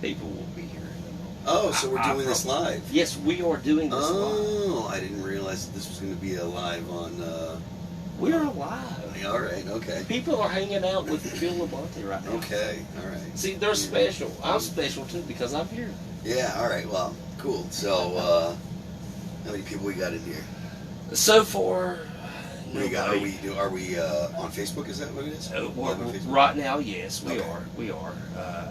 People will be here in a moment. Oh, so we're doing this live? Yes, we are doing this live. Oh, I didn't realize that this was going to be a live on... We're live. All right, okay. People are hanging out with Phil Labonte right now. Okay, all right. See, they're special. I'm special, too, because I'm here. Yeah, all right, well, cool. So, how many people we got in here? So far... What do you got? Are we on Facebook? Is that what it is? Right now, yes, we are.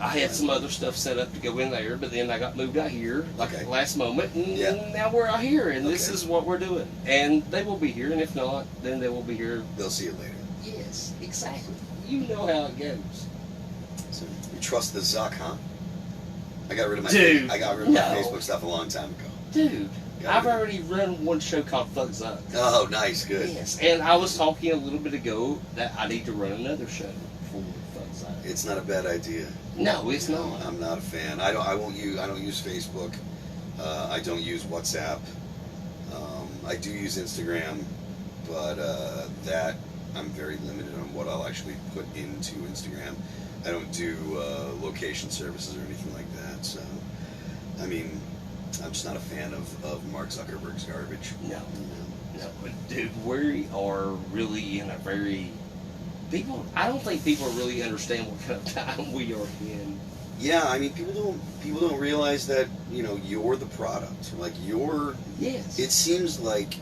I had some other stuff set up to go in there, but then I got moved out here at the last moment, and now we're out here, and this is what we're doing. And they will be here, and if not, then they will be here. They'll see it later. Yes, exactly. You know how it goes. So you trust the Zuck, huh? I got rid of my Facebook stuff a long time ago. Dude. I've already run one show called Fuck Zuck. Oh, nice, good. Yes, and I was talking a little bit ago that I need to run another show for Fuck Zuck. It's not a bad idea. No, it's not. I'm not a fan. I don't use Facebook. I don't use WhatsApp. I do use Instagram, but that I'm very limited on what I'll actually put into Instagram. I don't do location services or anything like that. So, I mean, I'm just not a fan of Mark Zuckerberg's garbage. No, but dude, we are really in a very... I don't think people really understand what kind of time we are in. Yeah, I mean, people don't realize that, you're the product. Like, Yes. It seems like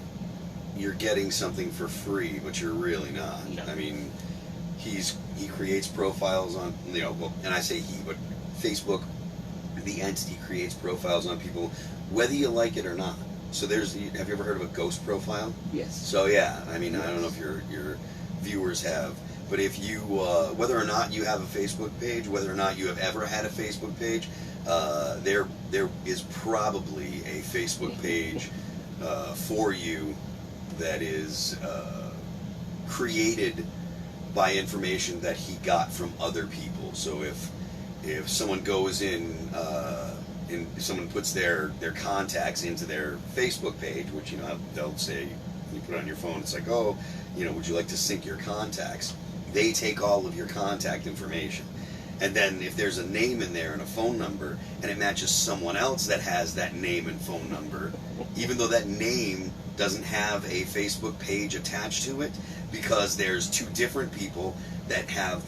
you're getting something for free, but you're really not. No. I mean, he creates profiles on, and I say he, but Facebook, the entity, creates profiles on people, whether you like it or not. So have you ever heard of a ghost profile? Yes. So yeah, I mean, I don't know if your viewers have, but if you, whether or not you have a Facebook page, whether or not you have ever had a Facebook page, there is probably a Facebook page for you that is created by information that he got from other people. So if someone goes in and someone puts their contacts into their Facebook page, which they'll say, you put it on your phone, it's like, oh, would you like to sync your contacts? They take all of your contact information, and then if there's a name in there and a phone number, and it matches someone else that has that name and phone number, even though that name doesn't have a Facebook page attached to it, because there's two different people that have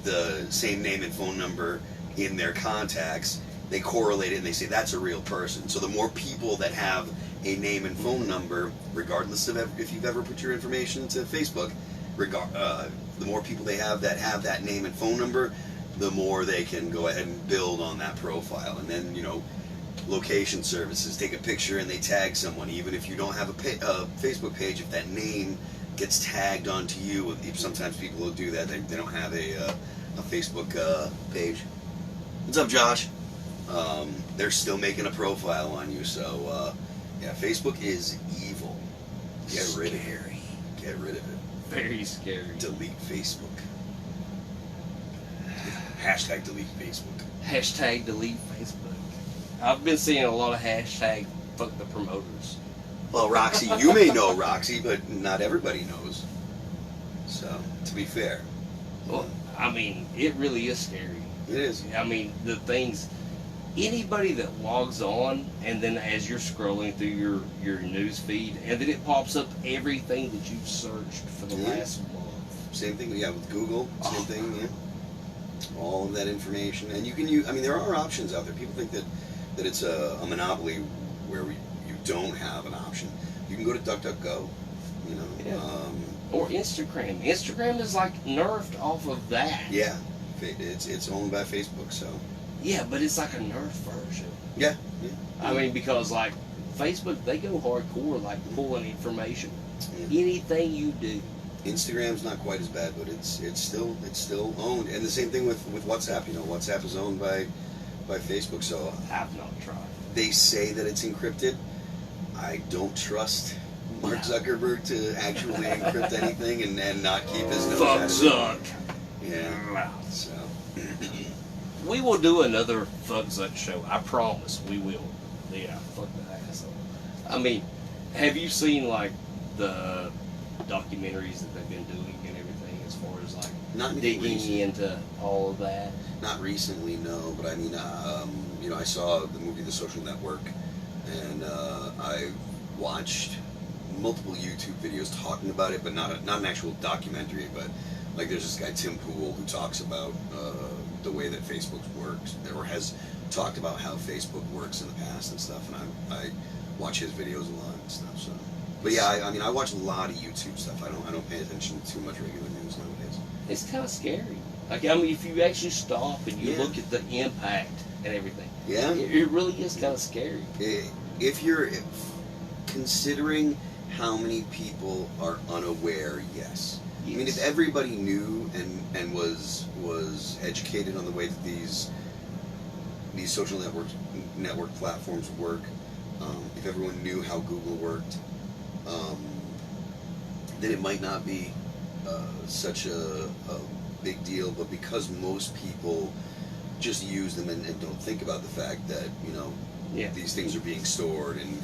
the same name and phone number in their contacts, they correlate it and they say that's a real person. So the more people that have a name and phone number, regardless of if you've ever put your information into Facebook, the more people they have that name and phone number, the more they can go ahead and build on that profile. And then, location services take a picture and they tag someone. Even if you don't have a Facebook page, if that name gets tagged onto you, sometimes people will do that. They don't have a Facebook page. What's up, Josh? They're still making a profile on you. So, yeah, Facebook is evil. Get rid of it. Get rid of it. Very scary. Delete Facebook. Hashtag delete Facebook. Hashtag delete Facebook. I've been seeing a lot of hashtag fuck the promoters. Well, Roxy, you may know Roxy, but not everybody knows. So, to be fair. Well, I mean, it really is scary. It is. I mean, the things... Anybody that logs on, and then as you're scrolling through your news feed, and then it pops up everything that you've searched for the last month. Same thing, with Google. Same thing, yeah. All of that information, and you can use. I mean, there are options out there. People think that it's a monopoly where you don't have an option. You can go to DuckDuckGo, or Instagram. Instagram is like nerfed off of that. Yeah, it's owned by Facebook, so. Yeah, but it's like a nerf version. Yeah. I mean, because like Facebook, they go hardcore, like pulling information. Yeah. Anything you do. Instagram's not quite as bad, but it's still owned. And the same thing with WhatsApp. WhatsApp is owned by Facebook, so I've not tried. They say that it's encrypted. I don't trust Mark Zuckerberg to actually encrypt anything and not keep his nose out of it. Zuck. Yeah. So. We will do another Fuck Zuck show. I promise we will. Yeah, fuck that asshole. I mean, have you seen like the documentaries that they've been doing and everything as far as like Not digging into all of that? Not recently, no. But I mean, you know, I saw the movie The Social Network, and I watched multiple YouTube videos talking about it, but not an actual documentary. But like, there's this guy Tim Pool who talks about the way that Facebook works, or has talked about how Facebook works in the past and stuff. And I watch his videos a lot and stuff. So, but yeah, I mean, I watch a lot of YouTube stuff. I don't pay attention to too much regular news nowadays. It's kind of scary. Like, I mean, if you actually stop and you look at the impact and everything, yeah, it really is kind of scary. If you're considering how many people are unaware, yes. I mean, if everybody knew and was educated on the way that these social network platforms work, if everyone knew how Google worked, then it might not be such a big deal. But because most people just use them and don't think about the fact that, you know, these things are being stored and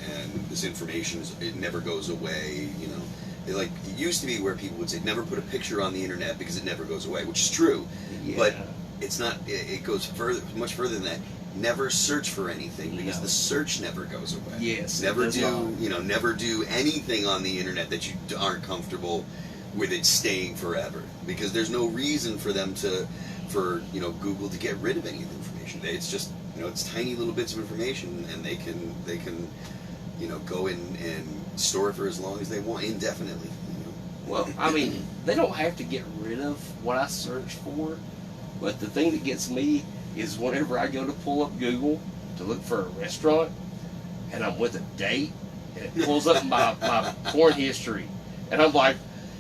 this information it never goes away, you know. It used to be where people would say never put a picture on the internet because it never goes away, which is true, but it's not. It goes much further than that. Never search for anything because the search never goes away. Yes, never do anything on the internet that you aren't comfortable with it staying forever, because there's no reason for Google to get rid of any of the information. It's just, you know, it's tiny little bits of information, and they can you know, go in and store it for as long as they want, indefinitely. You know? Well, I mean, they don't have to get rid of what I search for, but the thing that gets me is whenever I go to pull up Google to look for a restaurant, and I'm with a date, and it pulls up my porn history, and I'm like,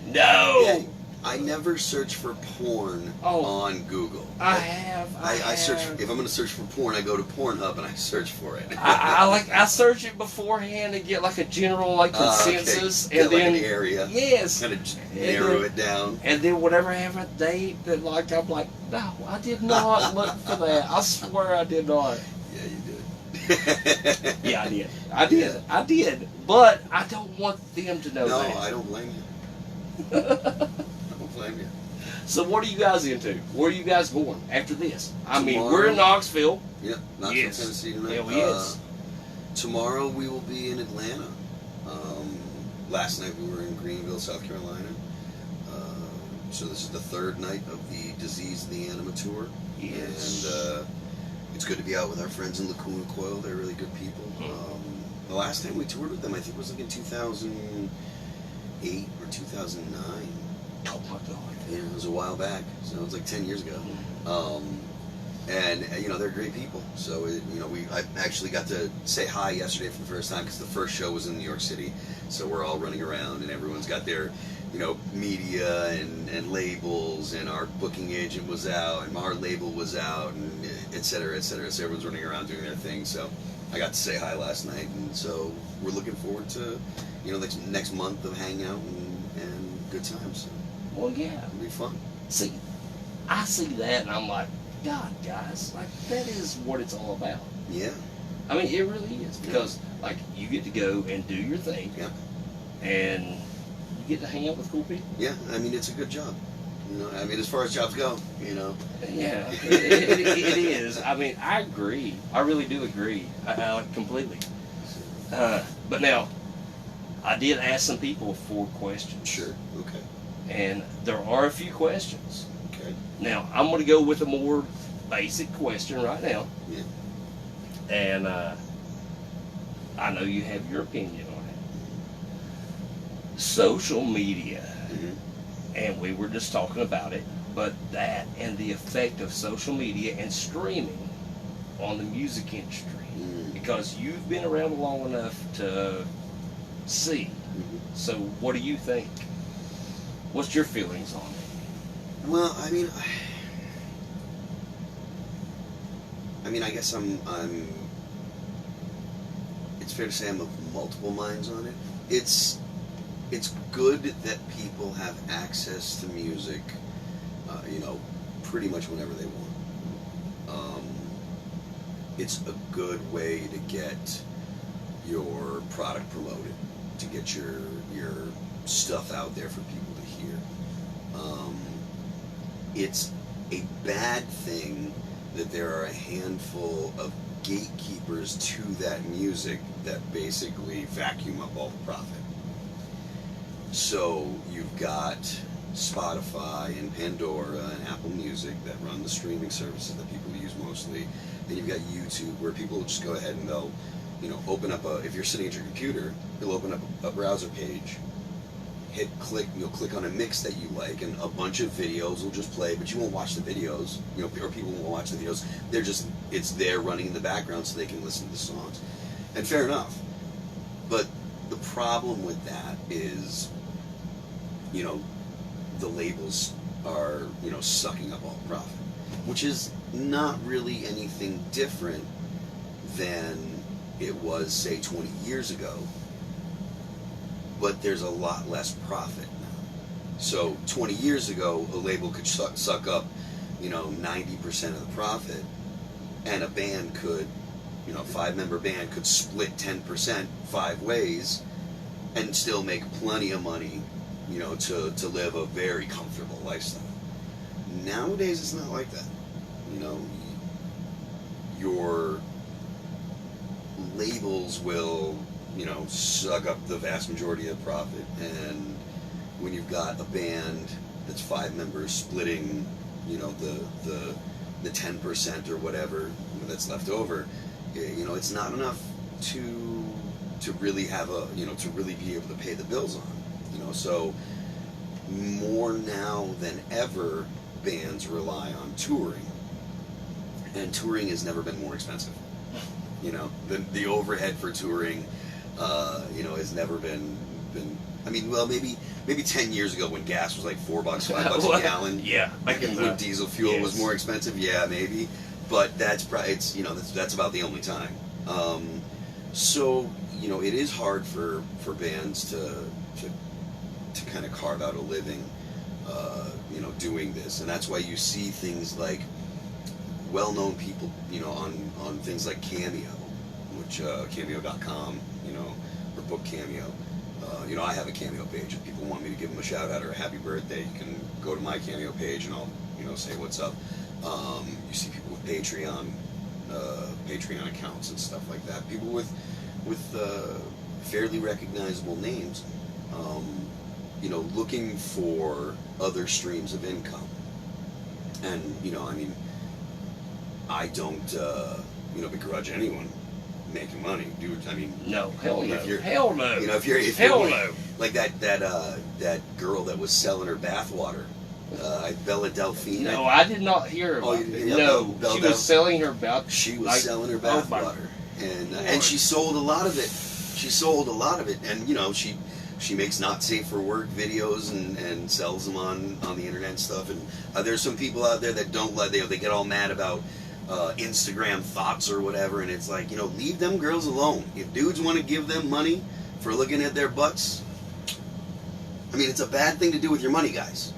no! Yeah, I never search for porn on Google. I search, if I'm going to search for porn, I go to Pornhub and I search for it. I search it beforehand and get like a general consensus, and then like an area. Yes, kind of narrow it down. And then whenever I have a date that I'm like, no, I did not look for that. I swear I did not. Yeah, you did. Yeah, I did. But I don't want them to know that. No, I don't blame you. I don't blame you. So what are you guys into? Where are you guys going after this? I mean, Tomorrow, we're in Knoxville. Yep, Knoxville, Tennessee tonight. Hell yes. Tomorrow we will be in Atlanta. Last night we were in Greenville, South Carolina. So this is the third night of the Disease of the Anima tour. Yes. And it's good to be out with our friends in Lacuna Coil. They're really good people. The last time we toured with them, I think, was like in 2008 or 2009. Oh my God. Yeah, it was a while back, so it was like 10 years ago. And you know, they're great people. So I actually got to say hi yesterday for the first time, because the first show was in New York City. So we're all running around, and everyone's got their, you know, media and labels, and our booking agent was out, and our label was out, and et cetera, et cetera. So everyone's running around doing their thing. So I got to say hi last night, and so we're looking forward to, you know, next month of hanging out and good times. So. Well, yeah. It'll be fun. See, I see that and I'm like, God, guys, like, that is what it's all about. Yeah. I mean, it really is, because, like, you get to go and do your thing. Yeah. And you get to hang out with cool people. Yeah, I mean, it's a good job. You know, I mean, as far as jobs go, you know. Yeah, it is. I mean, I agree. I really do agree. Completely. But now, I did ask some people 4 questions. Sure, okay. And there are a few questions. Okay. Now, I'm going to go with a more basic question right now. Yeah. And I know you have your opinion on it. Social media. Mm-hmm. And we were just talking about it, but that and the effect of social media and streaming on the music industry. Mm-hmm. Because you've been around long enough to see. Mm-hmm. So what do you think? What's your feelings on it? Well, I mean, I guess I'm. It's fair to say I'm of multiple minds on it. It's good that people have access to music, you know, pretty much whenever they want. It's a good way to get your product promoted, to get your stuff out there for people to hear. it's a bad thing that there are a handful of gatekeepers to that music that basically vacuum up all the profit. So you've got Spotify and Pandora and Apple Music that run the streaming services that people use mostly. Then you've got YouTube, where people will just go ahead and they'll, open up if you're sitting at your computer, you'll open up a browser page, you'll click on a mix that you like, and a bunch of videos will just play, but you won't watch the videos, or people won't watch the videos. It's there running in the background so they can listen to the songs. And fair enough. But the problem with that is, the labels are, sucking up all the profit, which is not really anything different than it was, say, 20 years ago, but there's a lot less profit now. So 20 years ago, a label could suck up, 90% of the profit, and a band could, a 5-member band could split 10% 5 ways and still make plenty of money, to live a very comfortable lifestyle. Nowadays, it's not like that. Your labels will, suck up the vast majority of the profit, and when you've got a band that's 5 members splitting, the 10% or whatever that's left over, it's not enough to really have to really be able to pay the bills on. So more now than ever, bands rely on touring, and touring has never been more expensive. The overhead for touring, has never been. I mean, well, maybe 10 years ago when gas was like $4, $5 a gallon. Yeah, when diesel fuel was more expensive. Yeah, maybe, but that's probably that's about the only time. So it is hard for bands to kind of carve out a living, doing this, and that's why you see things like well-known people, on things like Cameo, which Cameo.com, or Book Cameo. I have a Cameo page. If people want me to give them a shout out or a happy birthday, you can go to my Cameo page and I'll, say what's up. You see people with Patreon accounts and stuff like that. People with fairly recognizable names, looking for other streams of income. And, I don't, begrudge anyone making money, dude. I mean, no, hell no, hell no. If you're no. Like that girl that was selling her bathwater, Bella Delphine. No, I did not hear about it. No, she was selling her bath. She was selling her bathwater, and she sold a lot of it. And she makes not safe for work videos and sells them on the internet and stuff. And there's some people out there that don't let they get all mad about Instagram thoughts or whatever, and it's like, leave them girls alone. If dudes want to give them money for looking at their butts, I mean, it's a bad thing to do with your money, guys.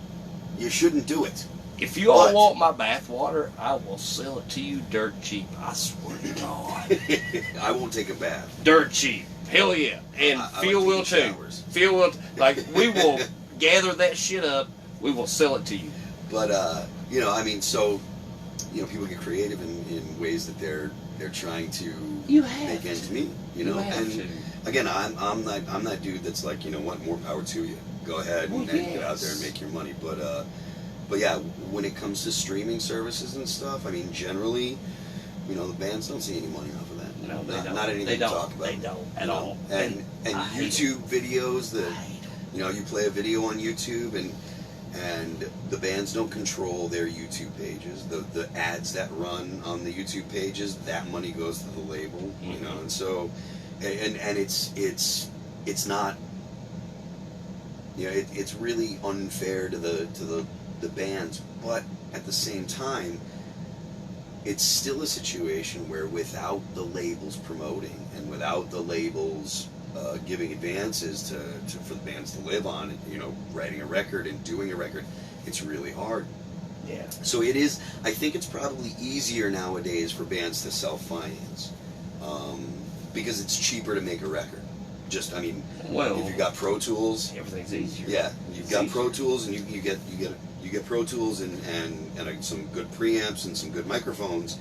You shouldn't do it. If you all want my bath water, I will sell it to you dirt cheap. I swear to God. I won't take a bath. Dirt cheap. Hell yeah. And Phil will too. Phil will. We will gather that shit up. We will sell it to you. But, so, people get creative in ways that they're trying to make ends meet. Again, I'm that dude that's like, what, more power to you. Go ahead and get out there and make your money. But yeah, when it comes to streaming services and stuff, I mean, generally, the bands don't see any money off of that. No, they don't. Not anything to talk about. They don't at all. And YouTube videos that, you play a video on YouTube and the bands don't control their YouTube pages. The ads that run on the YouTube pages, that money goes to the label, and so, and it's not, it's really unfair to the bands, but at the same time, it's still a situation where without the labels promoting and without the labels giving advances for the bands to live on, writing a record and doing a record, it's really hard. Yeah. So it is. I think it's probably easier nowadays for bands to self-finance because it's cheaper to make a record. If you've got Pro Tools, everything's easier. Yeah, you've got Pro Tools and you you get Pro Tools and some good preamps and some good microphones,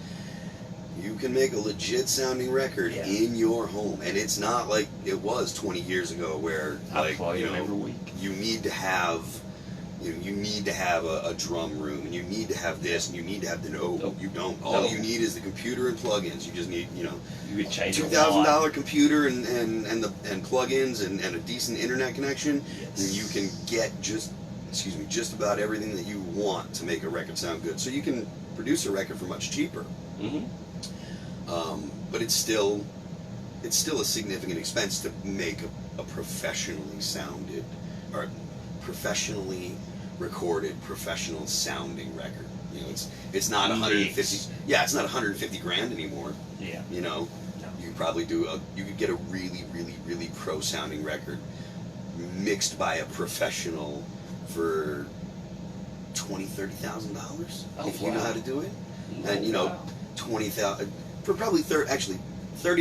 you can make a legit sounding record in your home. And it's not like it was 20 years ago where like every week. You need to have a drum room, and you need to have this, and you need to have the you don't. All you need is the computer and plugins. You just need you could change $2,000 computer and plugins and a decent internet connection, and you can get just about everything that you want to make a record sound good. So you can produce a record for much cheaper. Mm-hmm. But it's still a significant expense to make a professionally sounded or professionally recorded, professional sounding record. You know, it's not 150. Yeah, it's not 150 grand anymore. Yeah. You know, you probably you could get a really, really, really pro sounding record mixed by a professional for $20,000-$30,000 if you know how to do it. And $20,000 for probably $30,000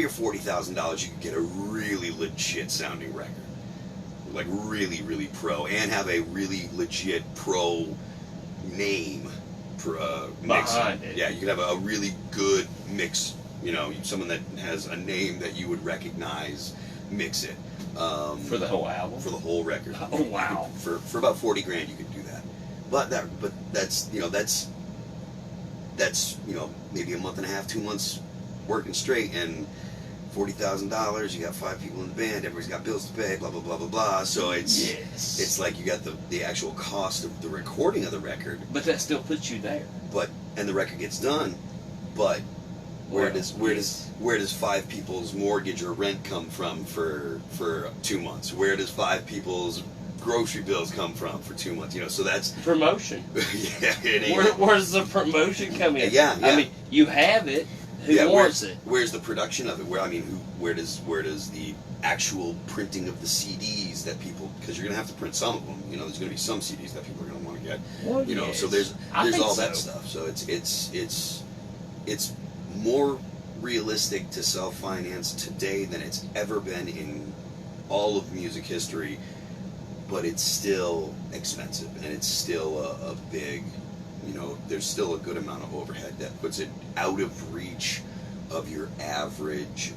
or $40,000 you could get a really legit sounding record. Like really, really pro, and have a really legit pro name mix. Behind it. Yeah, you could have a really good mix. You know, someone that has a name that you would recognize, mix it. For the whole album? For the whole record. Oh wow! For about 40 grand, you could do that. But that's maybe a month and a half, 2 months working straight, and $40,000. You got 5 people in the band. Everybody's got bills to pay. Blah blah blah blah blah. So it's like you got the actual cost of the recording of the record. But that still puts you there. And the record gets done. But where does 5 people's mortgage or rent come from for 2 months? Where does 5 people's grocery bills come from for 2 months? You know, so that's promotion. Yeah, it ain't. Where's the promotion come in? Yeah. I mean, you have it. Who wants it? Where's the production of it? Where does the actual printing of the CDs that people, because you're gonna have to print some of them. You know, there's gonna be some CDs that people are gonna want to get. Well, you know, so there's all that stuff. So it's more realistic to self-finance today than it's ever been in all of music history. But it's still expensive, and it's still a big. You know, there's still a good amount of overhead that puts it out of reach of your average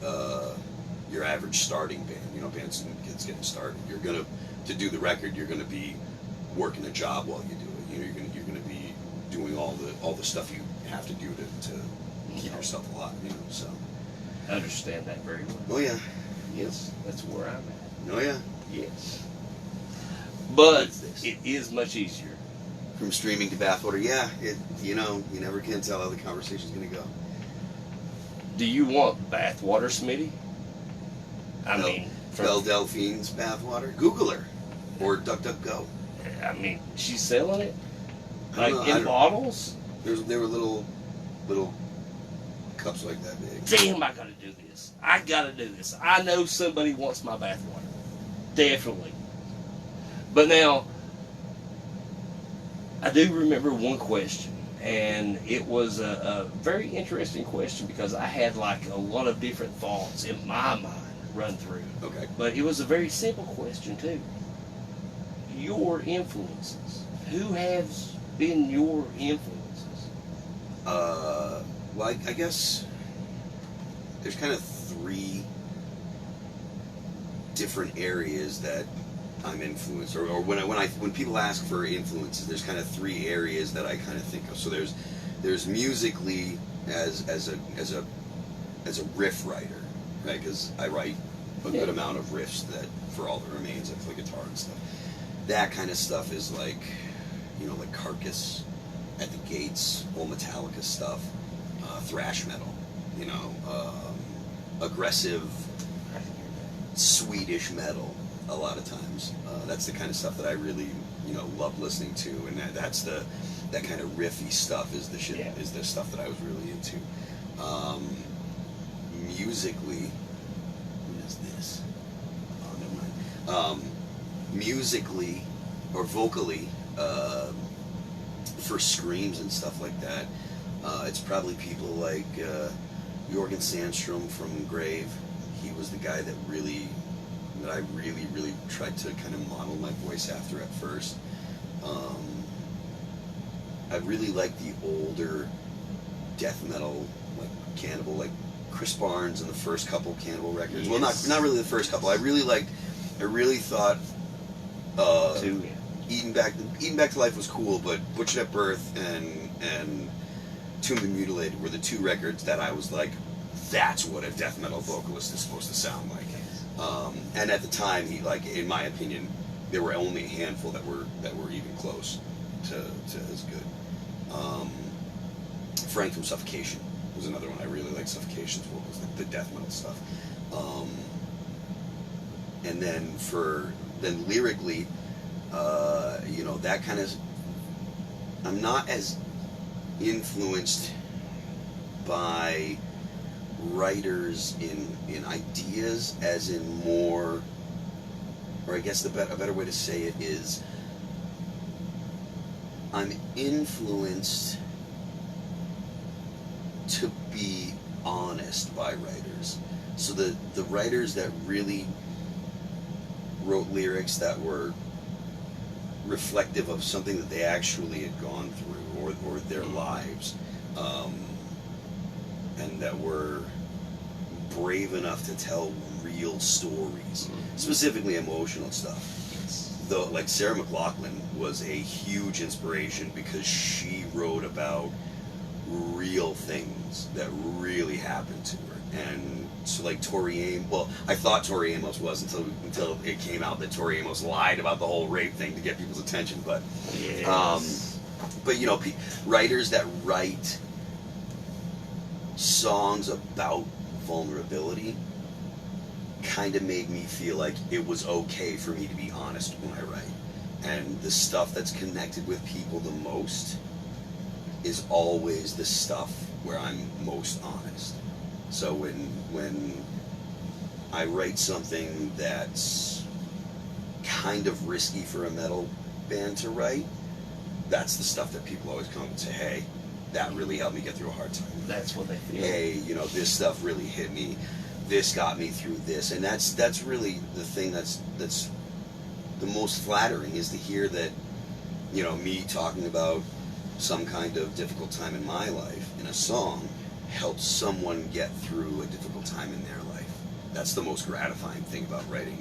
starting band. You know, bands and kids getting started. To do the record, you're gonna be working a job while you do it. You know, you're gonna be doing all the stuff you have to do to keep yourself alive. You know, so I understand that very well. Oh yeah. Yes, that's where I'm at. Oh yeah. Yes. But it is much easier. From streaming to bathwater, you never can tell how the conversation's going to go. Do you want bathwater, Smitty? I mean, Belle Delphine's bathwater. Google her, or DuckDuckGo. I mean, she's selling it like in bottles. There were little cups like that big. Damn, I gotta do this. I know somebody wants my bathwater, definitely. But now, I do remember one question, and it was a very interesting question because I had like a lot of different thoughts in my mind run through. Okay. But it was a very simple question too. Your influences. Who has been your influences? Well, I guess there's kind of 3 different areas that I'm influenced, or when people ask for influences, there's kind of 3 areas that I kind of think of. So there's musically as a riff writer, right? Because I write a good amount of riffs that for all the remains, I play guitar and stuff. That kind of stuff is like, like Carcass, At the Gates, old Metallica stuff, thrash metal, aggressive Swedish metal. A lot of times, that's the kind of stuff that I really, love listening to, and that kind of riffy stuff is the shit. Is the stuff that I was really into. Musically, what is this? Oh, never mind. Musically or vocally, for screams and stuff like that, it's probably people like Jorgen Sandstrom from Grave. He was the guy that I really tried to kind of model my voice after at first. I really like the older death metal, like Cannibal, like Chris Barnes and the first couple Cannibal records. Well, not really the first couple. I really thought Eating Back to Life was cool, but Butchered at Birth and Tomb and Mutilated were the two records that I was like, that's what a death metal vocalist is supposed to sound like. And at the time, in my opinion, there were only a handful that were even close to as good. Frank from Suffocation was another one. I really liked Suffocation's vocals, the death metal stuff. And then lyrically, that kind of, I'm not as influenced by writers in ideas as in more, or I guess a better way to say it is, I'm influenced to be honest by writers. So the writers that really wrote lyrics that were reflective of something that they actually had gone through, or their lives, and that were brave enough to tell real stories, specifically emotional stuff. Though, like Sarah McLachlan was a huge inspiration because she wrote about real things that really happened to her. And so, like Tori Amos, well, I thought Tori Amos was until it came out that Tori Amos lied about the whole rape thing to get people's attention. But, writers that write songs about vulnerability kind of made me feel like it was okay for me to be honest when I write. And the stuff that's connected with people the most is always the stuff where I'm most honest. So when I write something that's kind of risky for a metal band to write, that's the stuff that people always come and say, hey, that really helped me get through a hard time. That's what they feel. Hey, this stuff really hit me. This got me through this. And that's really the thing that's the most flattering, is to hear that, me talking about some kind of difficult time in my life in a song helps someone get through a difficult time in their life. That's the most gratifying thing about writing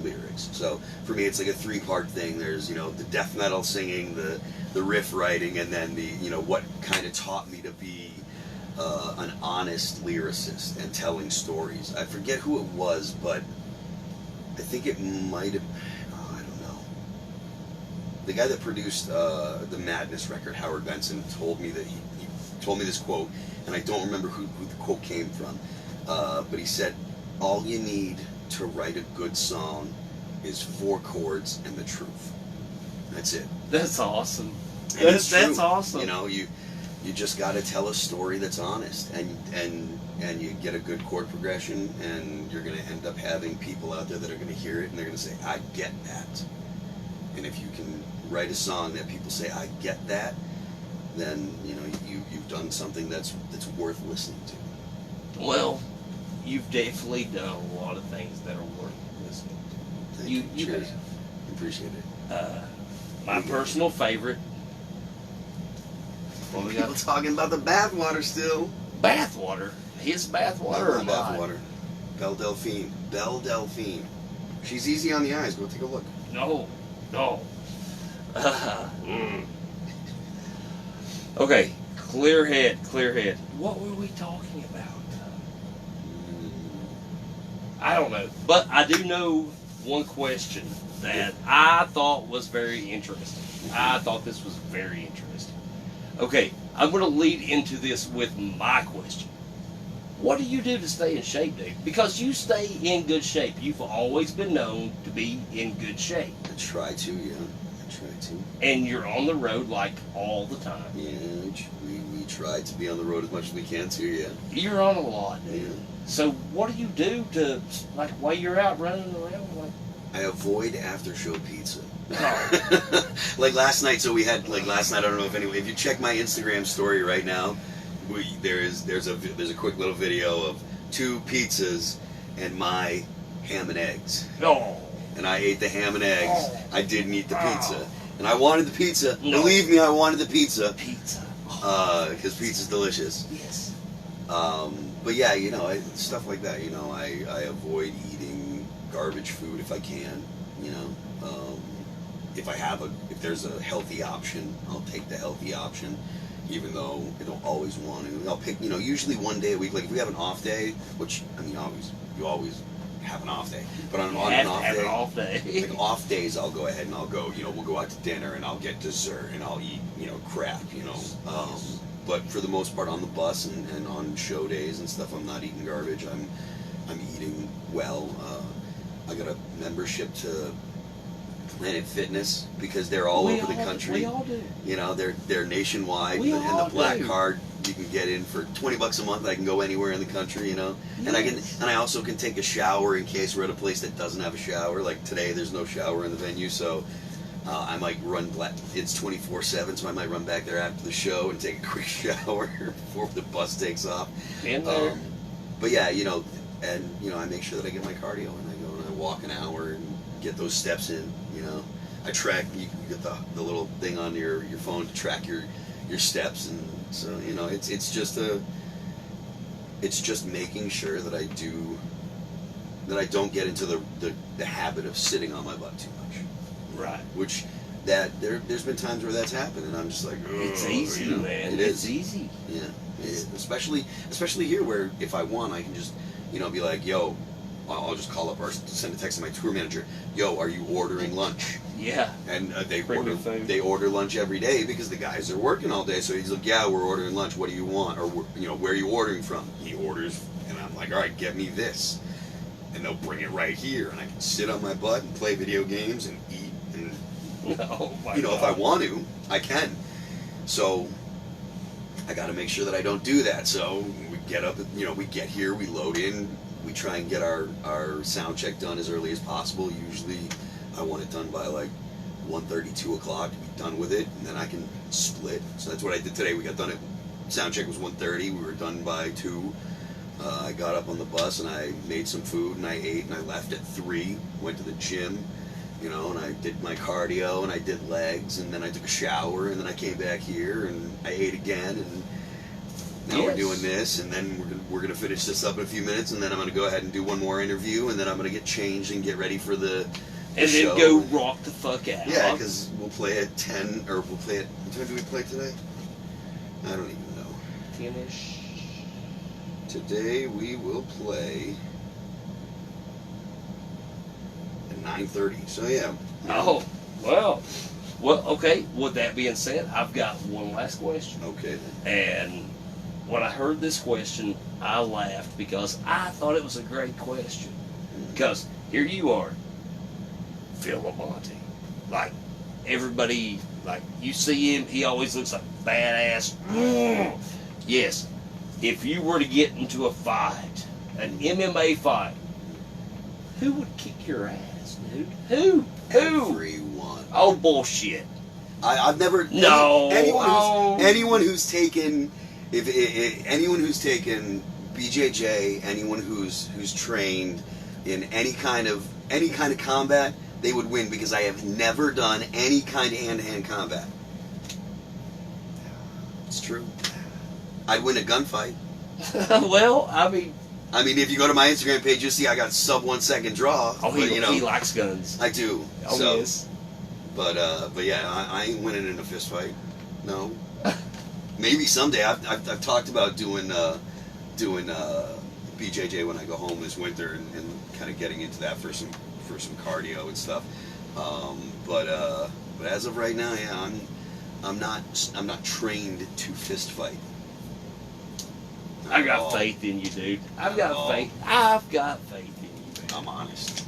lyrics. So for me, it's like a three-part thing. There's, the death metal singing, the riff writing, and then the, what kind of taught me to be an honest lyricist and telling stories. I forget who it was, but I think it might have, I don't know. The guy that produced the Madness record, Howard Benson, told me that he told me this quote, and I don't remember who the quote came from, but he said, all you need to write a good song is 4 chords and the truth. That's it. That's awesome. That's awesome. You just got to tell a story that's honest, and you get a good chord progression, and you're going to end up having people out there that are going to hear it, and they're going to say, I get that. And if you can write a song that people say, I get that, then you've done something that's worth listening to. Well, you've definitely done a lot of things that are worth listening to. Thank you. Cheers. Appreciate it. My personal favorite. Well, we got talking about the bathwater still. Bathwater? His bathwater or bathwater? Belle Delphine. Belle Delphine. She's easy on the eyes. Go take a look. No. Okay, clear head. What were we talking about? I don't know, but I do know one question that I thought was very interesting. I thought this was very interesting. Okay, I'm going to lead into this with my question. What do you do to stay in shape, Dave? Because you stay in good shape. You've always been known to be in good shape. I try to, yeah. I try to. And you're on the road like all the time. Yeah, we try to be on the road as much as we can too, yeah. You're on a lot, dude. Yeah. So what do you do to, like, while you're out running around? Like, I avoid after-show pizza. Oh. Like last night, I don't know if you check my Instagram story right now, there's a quick little video of 2 pizzas and my ham and eggs. Oh. And I ate the ham and eggs. I didn't eat the pizza. And I wanted the pizza. No. Believe me, I wanted the pizza. Pizza. Because pizza's delicious. Yes. But yeah, you know, stuff like that. You know, I avoid eating garbage food if I can. You know, if there's a healthy option, I'll take the healthy option, even though I don't always want to. I'll pick, you know, usually one day a week. Like if we have an off day, which I mean, you always have an off day, but on an off day, like off days, I'll go ahead and I'll go. You know, we'll go out to dinner and I'll get dessert and I'll eat, you know, crap. You know. But for the most part, on the bus and on show days and stuff, I'm not eating garbage. I'm eating well. I got a membership to Planet Fitness because they're all over the country. We all do. You know, they're nationwide, We and all the black do. card you can get in for $20 a month. I can go anywhere in the country. You know, Yes. and I also can take a shower in case we're at a place that doesn't have a shower. Like today, there's no shower in the venue, so. I might run it's 24/7, so I might run back there after the show and take a quick shower before the bus takes off. In there. But yeah, you know, and you know, I make sure that I get my cardio and I go and I walk an hour and get those steps in. You know, I track. You get the little thing on your phone to track your steps, and so you know, it's just making sure that I don't get into the habit of sitting on my butt too much. Right. Which there's been times where that's happened, and I'm just like, It's easy, you know, man. It It's is easy. Yeah, especially here where if I want, I can just be like, yo, I'll just call up or send a text to my tour manager. Yo, are you ordering lunch? Yeah. And Bring me food. they order lunch every day because the guys are working all day. So he's like, yeah, we're ordering lunch. What do you want? Or where are you ordering from? He orders, and I'm like, all right, get me this. And they'll bring it right here, and I can sit on my butt and play video games and eat. Oh my If I God. want to, I can. So I got to make sure that I don't do that. So we get up, we get here, we load in, we try and get our sound check done as early as possible. Usually I want it done by like 1:30, 2 o'clock to be done with it, and then I can split. So that's what I did today. We got done at, sound check was 1:30, we were done by 2. I got up on the bus and I made some food and I ate and I left at 3, went to the gym. And I did my cardio and I did legs and then I took a shower and then I came back here and I ate again and now we're doing this and then we're gonna finish this up in a few minutes and then I'm gonna go ahead and do one more interview and then I'm gonna get changed and get ready for the show. Then go rock the fuck out. Yeah, because we'll play at 10 or we'll play at what time do we play today? I don't even know. Finish. Today we will play 9:30. So yeah. Oh, well, okay. With that being said, I've got one last question. Okay. And when I heard this question, I laughed because I thought it was a great question. Because here you are, Phil Lamonte. Like, everybody, like, you see him, he always looks like a badass. Yes, if you were to get into a fight, an MMA fight, who would kick your ass? Dude. Who? Everyone. Oh, bullshit. I've never. No. Anyone who's taken, anyone who's taken BJJ, anyone who's trained in any kind of combat, they would win because I have never done any kind of hand-to-hand combat. It's true. I'd win a gunfight. Well, I mean, if you go to my Instagram page, you'll see I got sub 1 second draw. oh, but, he likes guns. I do. Oh, so, yes. But yeah, I ain't winning in a fist fight. No. Maybe someday. I've talked about doing BJJ when I go home this winter and kind of getting into that for some cardio and stuff. But as of right now, yeah, I'm not trained to fist fight. I got faith in you, dude. I've got faith in you, man. I'm honest.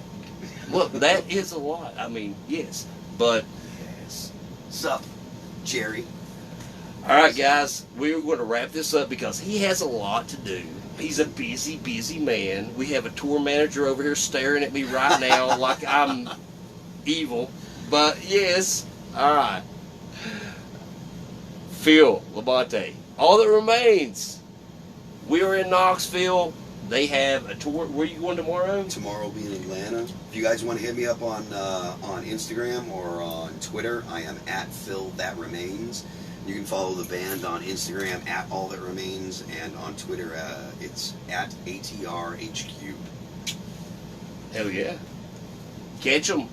Well, that is a lot. I mean, yes. But, Yes. Sup, Jerry? all right, guys, we're going to wrap this up because he has a lot to do. He's a busy, busy man. We have a tour manager over here staring at me right now like I'm evil. But, yes, all right. Phil Lamonte, all that remains. We are in Knoxville. They have a tour. Where are you going tomorrow? Tomorrow will be in Atlanta. If you guys want to hit me up on Instagram or on Twitter, I am at Phil That Remains. You can follow the band on Instagram at All That Remains, and on Twitter it's at ATRHQ. Hell yeah. Catch them.